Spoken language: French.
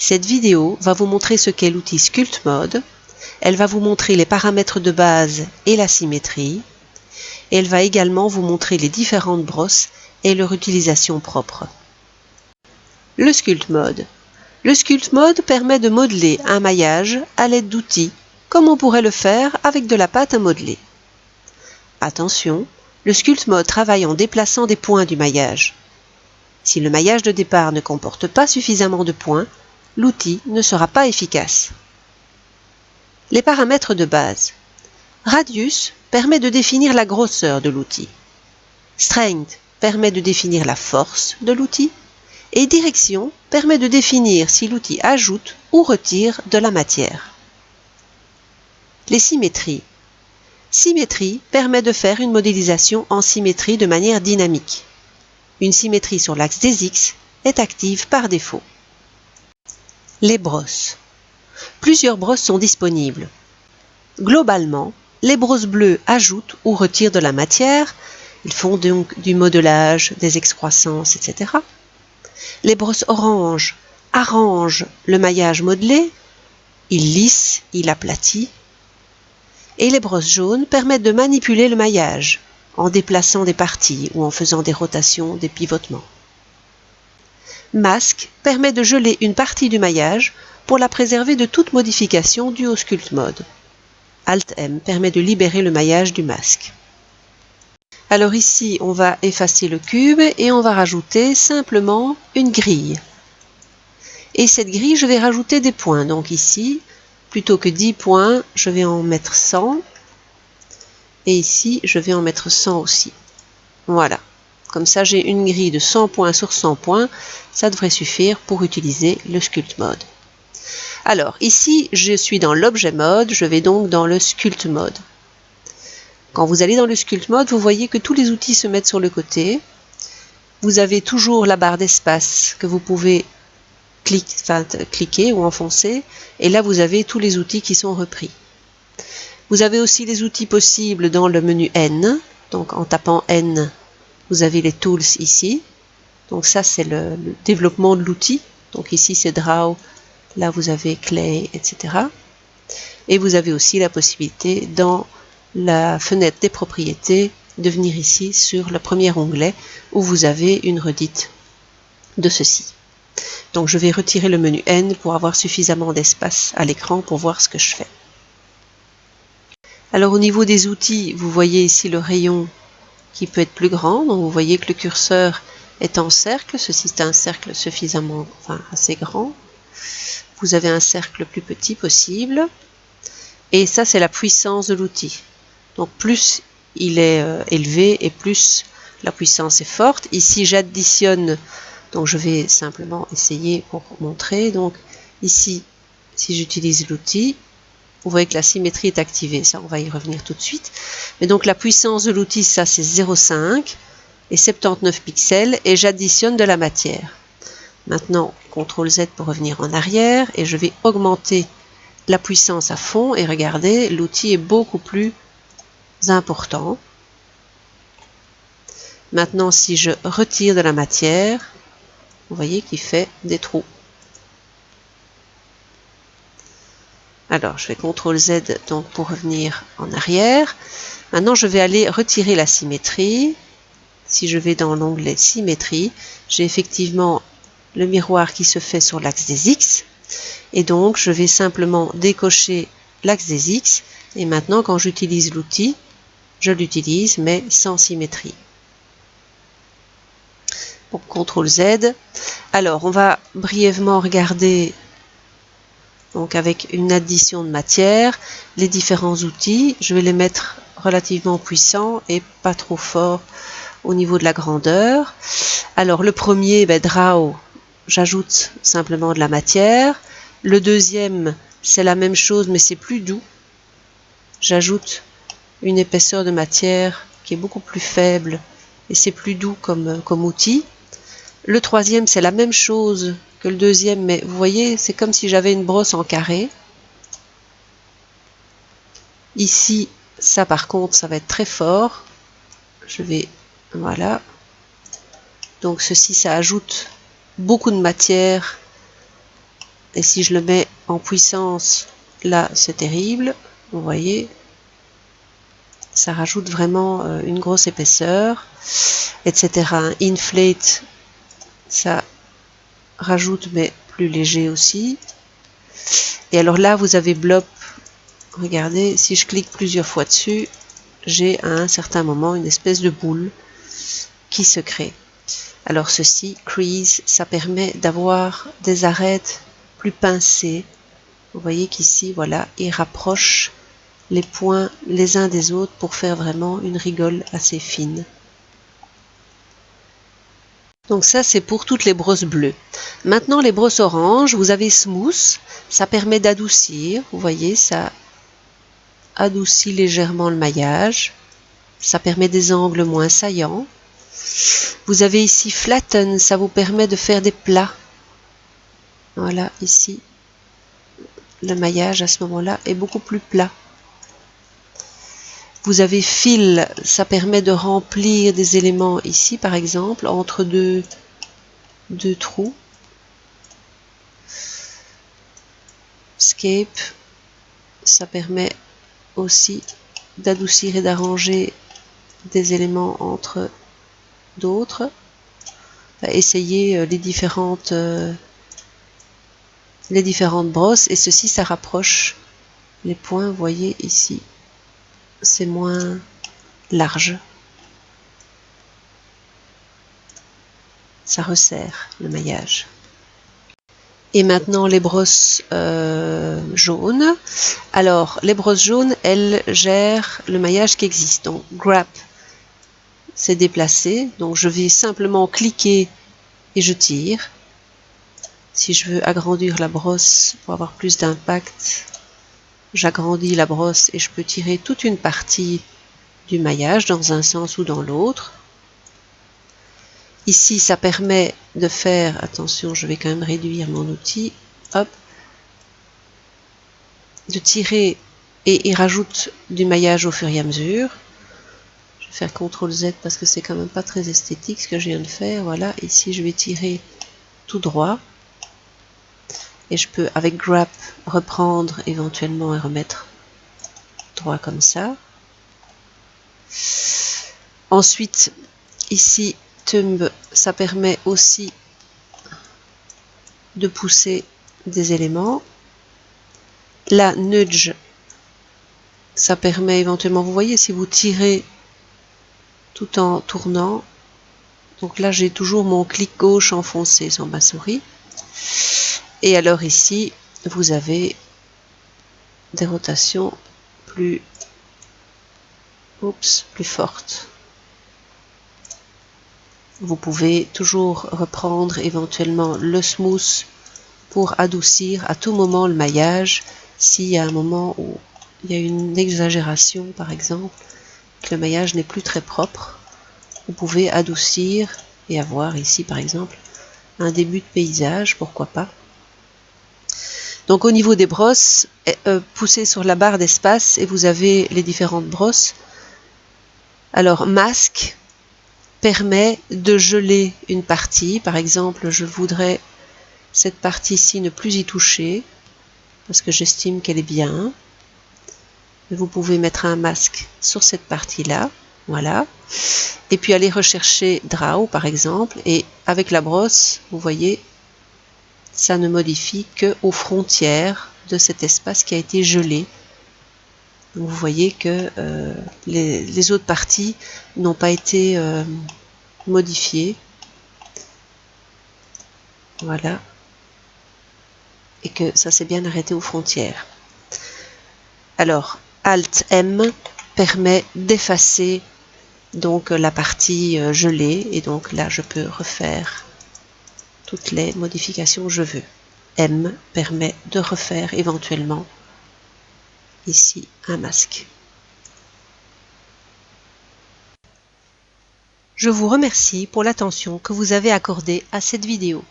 Cette vidéo va vous montrer ce qu'est l'outil Sculpt Mode. Elle va vous montrer les paramètres de base et la symétrie. Et elle va également vous montrer les différentes brosses et leur utilisation propre. Le Sculpt Mode. Le Sculpt Mode permet de modeler un maillage à l'aide d'outils, comme on pourrait le faire avec de la pâte à modeler. Attention, le Sculpt Mode travaille en déplaçant des points du maillage. Si le maillage de départ ne comporte pas suffisamment de points, l'outil ne sera pas efficace. Les paramètres de base. Radius permet de définir la grosseur de l'outil. Strength permet de définir la force de l'outil. Et direction permet de définir si l'outil ajoute ou retire de la matière. Les symétries. Symétrie permet de faire une modélisation en symétrie de manière dynamique. Une symétrie sur l'axe des X est active par défaut. Les brosses. Plusieurs brosses sont disponibles. Globalement, les brosses bleues ajoutent ou retirent de la matière. Ils font donc du modelage, des excroissances, etc. Les brosses orange arrangent le maillage modelé. Ils lissent, ils aplatissent. Et les brosses jaunes permettent de manipuler le maillage en déplaçant des parties ou en faisant des rotations, des pivotements. Masque permet de geler une partie du maillage pour la préserver de toute modification due au Sculpt Mode. Alt-M permet de libérer le maillage du masque. Alors ici, on va effacer le cube et on va rajouter simplement une grille. Et cette grille, je vais rajouter des points. Donc ici, plutôt que 10 points, je vais en mettre 100. Et ici, je vais en mettre 100 aussi. Voilà. Comme ça, j'ai une grille de 100 points sur 100 points. Ça devrait suffire pour utiliser le Sculpt Mode. Alors, ici, je suis dans l'objet mode. Je vais donc dans le Sculpt Mode. Quand vous allez dans le Sculpt Mode, vous voyez que tous les outils se mettent sur le côté. Vous avez toujours la barre d'espace que vous pouvez cliquer ou enfoncer. Et là, vous avez tous les outils qui sont repris. Vous avez aussi les outils possibles dans le menu N. Donc, en tapant N, vous avez les Tools ici. Donc, ça, c'est le développement de l'outil. Donc, ici, c'est Draw. Là, vous avez Clay, etc. Et vous avez aussi la possibilité dans la fenêtre des propriétés de venir ici sur le premier onglet où vous avez une redite de ceci. Donc je vais retirer le menu N pour avoir suffisamment d'espace à l'écran pour voir ce que je fais. Alors au niveau des outils, vous voyez ici le rayon qui peut être plus grand. Donc vous voyez que le curseur est en cercle. Ceci est un cercle suffisamment, assez grand. Vous avez un cercle plus petit possible. Et ça, c'est la puissance de l'outil. Donc plus il est élevé et plus la puissance est forte. Ici, j'additionne, donc je vais simplement essayer pour montrer. Donc ici, si j'utilise l'outil, vous voyez que la symétrie est activée. Ça, on va y revenir tout de suite. Mais donc la puissance de l'outil, ça c'est 0,5 et 79 pixels et j'additionne de la matière. Maintenant, CTRL Z pour revenir en arrière et je vais augmenter la puissance à fond et regardez, l'outil est beaucoup plus important. Maintenant, si je retire de la matière, vous voyez qu'il fait des trous. Alors, je fais CTRL Z donc pour revenir en arrière. Maintenant, je vais aller retirer la symétrie. Si je vais dans l'onglet symétrie, j'ai effectivement le miroir qui se fait sur l'axe des X. Et donc, je vais simplement décocher l'axe des X. Et maintenant, quand j'utilise l'outil, je l'utilise, mais sans symétrie. Pour CTRL Z. Alors, on va brièvement regarder, donc avec une addition de matière, les différents outils. Je vais les mettre relativement puissants et pas trop forts au niveau de la grandeur. Alors, le premier, Draw, j'ajoute simplement de la matière. Le deuxième, c'est la même chose, mais c'est plus doux. J'ajoute une épaisseur de matière qui est beaucoup plus faible et c'est plus doux comme outil. Le troisième, c'est la même chose que le deuxième, mais vous voyez, c'est comme si j'avais une brosse en carré. Ici, ça par contre, ça va être très fort. Je vais, voilà. Donc ceci, ça ajoute beaucoup de matière Et si je le mets en puissance, là c'est terrible, vous voyez, ça rajoute vraiment une grosse épaisseur, etc. Inflate, ça rajoute mais plus léger aussi. Et alors là vous avez Blob, regardez, si je clique plusieurs fois dessus, j'ai à un certain moment une espèce de boule qui se crée. Alors ceci, crease, ça permet d'avoir des arêtes plus pincées. Vous voyez qu'ici, voilà, il rapproche les points les uns des autres pour faire vraiment une rigole assez fine. Donc ça, c'est pour toutes les brosses bleues. Maintenant, les brosses oranges, vous avez smooth, ça permet d'adoucir. Vous voyez, ça adoucit légèrement le maillage. Ça permet des angles moins saillants. Vous avez ici flatten, ça vous permet de faire des plats. Voilà, ici, le maillage à ce moment-là est beaucoup plus plat. Vous avez fill, ça permet de remplir des éléments ici, par exemple, entre deux trous. Scape, ça permet aussi d'adoucir et d'arranger des éléments entre d'autres. Essayez les différentes brosses, et ceci, ça rapproche les points, vous voyez ici, c'est moins large. Ça resserre le maillage. Et maintenant les brosses jaunes. Alors les brosses jaunes, elles gèrent le maillage qui existe. Donc grab, c'est déplacé. Donc je vais simplement cliquer et je tire. Si je veux agrandir la brosse pour avoir plus d'impact, j'agrandis la brosse et je peux tirer toute une partie du maillage dans un sens ou dans l'autre. Ici, ça permet de faire, attention, je vais quand même réduire mon outil, hop, de tirer, et il rajoute du maillage au fur et à mesure. Je vais faire CTRL Z parce que c'est quand même pas très esthétique ce que je viens de faire. Voilà, ici je vais tirer tout droit. Et je peux, avec Grab, reprendre éventuellement et remettre droit comme ça. Ensuite, ici, Thumb, ça permet aussi de pousser des éléments. Là, Nudge, ça permet éventuellement, vous voyez, si vous tirez tout en tournant, donc là j'ai toujours mon clic gauche enfoncé sur ma souris. Et alors ici, vous avez des rotations plus fortes. Vous pouvez toujours reprendre éventuellement le smooth pour adoucir à tout moment le maillage. S'il y a un moment où il y a une exagération, par exemple, que le maillage n'est plus très propre, vous pouvez adoucir et avoir ici, par exemple, un début de paysage, pourquoi pas. Donc au niveau des brosses, poussez sur la barre d'espace et vous avez les différentes brosses. Alors masque permet de geler une partie. Par exemple, je voudrais cette partie-ci ne plus y toucher parce que j'estime qu'elle est bien. Vous pouvez mettre un masque sur cette partie-là, voilà. Et puis aller rechercher Draw par exemple, et avec la brosse, vous voyez, ça ne modifie qu'aux frontières de cet espace qui a été gelé. Donc vous voyez que les autres parties n'ont pas été modifiées. Voilà. Et que ça s'est bien arrêté aux frontières. Alors, Alt M permet d'effacer donc la partie gelée, et donc là je peux refaire toutes les modifications que je veux. M permet de refaire éventuellement ici un masque. Je vous remercie pour l'attention que vous avez accordée à cette vidéo.